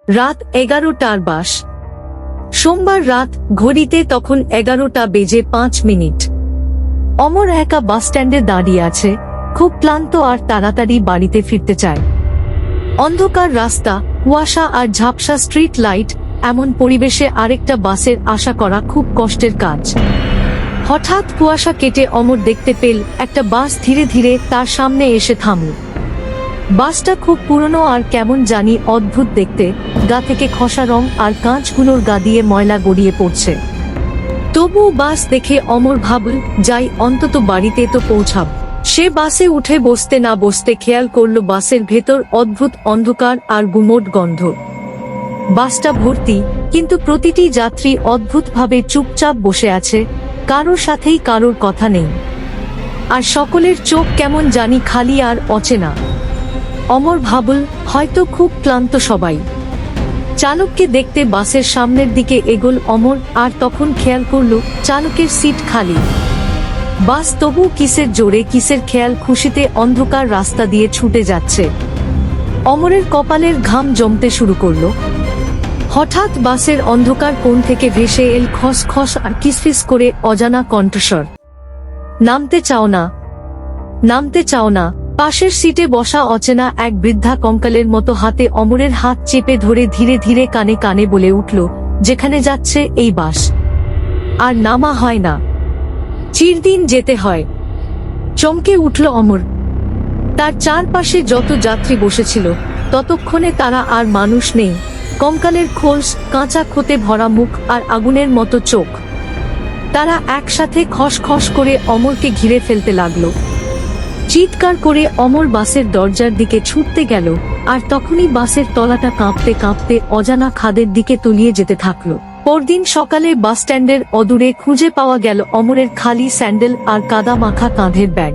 রাত 11টার বাস। সোমবার রাত, ঘড়িতে তখন 11:05। অমর একা বাস স্ট্যান্ডে দাঁড়িয়ে আছে, খুব ক্লান্ত আর তাড়াতাড়ি বাড়িতে ফিরতে চায়। অন্ধকার রাস্তা, কুয়াশা আর ঝাপসা স্ট্রিট লাইট, এমন পরিবেশে আরেকটা বাসের আশা করা খুব কষ্টের কাজ। হঠাৎ কুয়াশা কেটে অমর দেখতে পেল একটা বাস ধীরে ধীরে তার সামনে এসে থামল। বাসটা খুব পুরনো আর কেমন জানি অদ্ভুত দেখতে, গা থেকে খসা রং আর কাঁচগুলোর গা দিয়ে ময়লা গড়িয়ে পড়ছে। তবুও বাস দেখে অমর ভাবল, যাই, অন্তত বাড়িতে তো পৌঁছাব। সে বাসে উঠে বসতে না বসতে খেয়াল করল বাসের ভেতর অদ্ভুত অন্ধকার আর গুমোট গন্ধ। বাসটা ভর্তি, কিন্তু প্রতিটি যাত্রী অদ্ভুতভাবে চুপচাপ বসে আছে, কারোর সাথেই কারোর কথা নেই। আর সকলের চোখ কেমন জানি খালি আর অচেনা। অমর ভাবল, হয়তো খুব ক্লান্ত সবাই। চালককে দেখতে বাসের সামনের দিকে এগোল অমর, আর তখন খেয়াল করল চালকের সিট খালি। বাস তবু কিসের জোরে, কিসের খেয়াল খুশিতে অন্ধকার রাস্তা দিয়ে ছুটে যাচ্ছে। অমরের কপালের ঘাম জমতে শুরু করল। হঠাৎ বাসের অন্ধকার কোণ থেকে ভেসে এল খস খস আর কিসফিস করে অজানা কণ্ঠস্বর। নামতে চাও না, নামতে চাও না। পাশের সিটে বসা অচেনা এক বৃদ্ধা কঙ্কালের মতো হাতে অমরের হাত চেপে ধরে ধীরে ধীরে কানে কানে বলে উঠল, যেখানে যাচ্ছে এই বাস আর নামা হয় না, চিরদিন যেতে হয়। চমকে উঠল অমর। তার চারপাশে যত যাত্রী বসেছিল, ততক্ষণে তারা আর মানুষ নেই। কঙ্কালের খোলস, কাঁচা ক্ষতে ভরা মুখ আর আগুনের মতো চোখ। তারা একসাথে খসখস করে অমরকে ঘিরে ফেলতে লাগলো। চিৎকার করে অমর বাসের দরজার দিকে ছুটতে গেল, আর তখনই বাসের তলাটা কাঁপতে কাঁপতে অজানা খাদের দিকে তলিয়ে যেতে থাকলো। পরদিন সকালে বাস স্ট্যান্ডের অদূরে খুঁজে পাওয়া গেল অমরের খালি স্যান্ডেল আর কাদা মাখা কাঁধের ব্যাগ।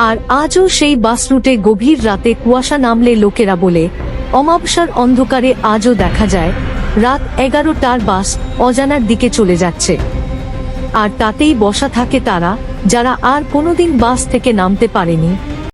আর আজও সেই বাস রুটে গভীর রাতে কুয়াশা নামলে লোকেরা বলে, অমাবস্যার অন্ধকারে আজও দেখা যায় রাত 11টার বাস অজানার দিকে চলে যাচ্ছে। আর তাতেই বসা থাকে তারা, যারা আর কোনোদিন বাস থেকে নামতে পারেনি।